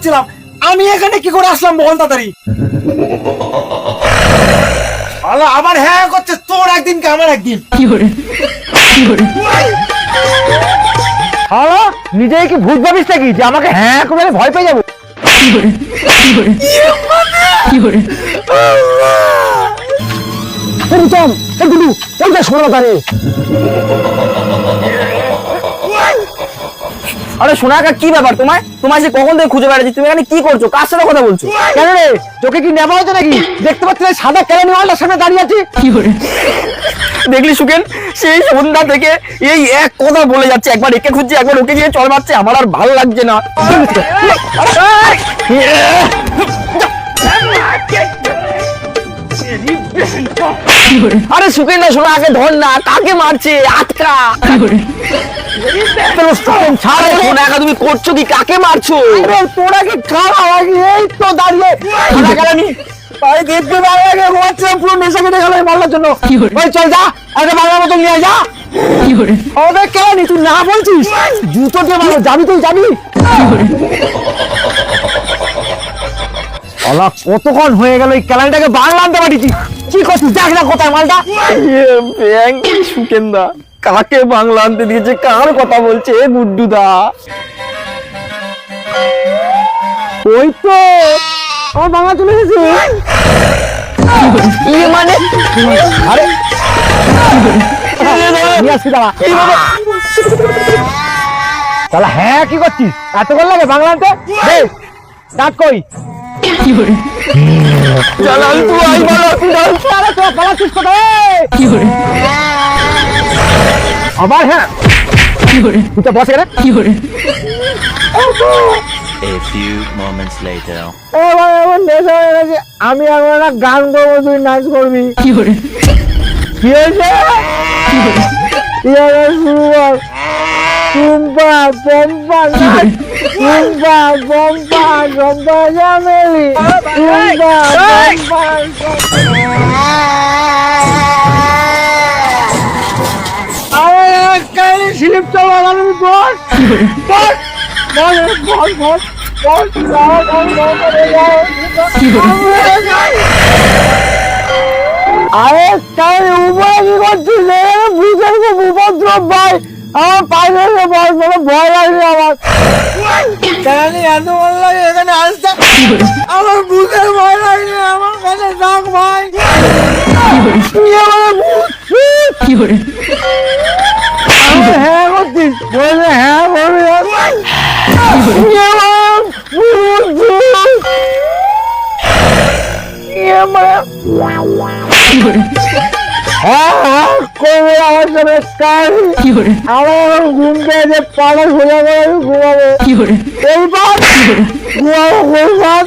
করছিলাম, আমি এখানে কি করে আসলাম বল তাড়াতাড়ি। আল্লাহ আবার হ্যাঁ করছে, তোর একদিন কি আমার একদিন। হ্যালো, নিজেই কি ভূত ভাবিস নাকি যে আমাকে হ্যাঁ করে ভয় পেয়ে যাবো? আরে সোনা কাকা, কি ব্যাপার তোমার? তোমার যে কখন থেকে খুঁজে বেড়াচ্ছি, তুমি এখানে কি করছো? কার সাথে কথা বলছো? কেন রে, তোকে কি নেওয়া হচ্ছে নাকি? দেখতে পাচ্ছি না সাদা কেরানিওয়ালার সামনে দাঁড়িয়ে আছি। দেখলি সুকেন, সেই সন্ধ্যা থেকে এই এক কথা বলে যাচ্ছে, একবার একে খুঁজছে একবার ওকে গিয়ে চল মারছে, আমার আর ভালো লাগছে না। আরে সুকেন না, শোনা আগে ধর না, কাকে মারছে? আটকা। ছাড় শোনা, একা তুমি করছো কি? কাকে মারছো? তোরা কি খাওয়া লাগে? এই তো দাঁড়িয়ে আরে দেখতে ভালো লাগে, ঘুমাচ্ছে পুরো নেশা কেটে গেল মারার জন্য। ওই চল যা, একটা বাংলা মতো নিয়ে যা। ওদের কেন তুই না বলছিস? জুতো দিয়ে মারো, যাবি তুই যাবি। অলা কতক্ষণ হয়ে গেল এই ক্যালারিটাকে বাংলা আনতে পারিছি। কি করছিস দেখ না কোথায় মালটা। সুকেন দা কাকে বাংলা আনতে দিয়েছে, কার কথা বলছে গুড্ডু দা? ওই তো আমার বাংলা চলে এসেছে। মানে আরে তাহলে হ্যাঁ কি করছিস? এতক্ষণ লাগে বাংলা আনতে? ডাক কই? আবার হ্যাঁ বসে গেলে A few moments later. আমি আমার গান করবো, তুই নাচ করবি। কি হয়েছে? শুরু কর। টুম্পা পম্পা নাচ, টুম্পা পম্পা চম্পা জামেলি, টুম্পা পম্পা। আমার কানে স্লিপ চলা গেল। বস বস বস বস বস আরে তাই উপায় কি করছিস? বুঝে উপদ্রব ভাই, আমার পাশে বস, মানে ভয় লাগছে আমার। এত ভালো লাগে এখানে আসতে, আমার বুঝের ভয় লাগছে, আমার কাছে থাক ভাই। হ্যাঁ করছিস, বলে হ্যাঁ করবি। আমার ঘুম পেয়েছে, পাড়া সোজা করে আমি ঘুমাবো। এইবার ঘুমাবো।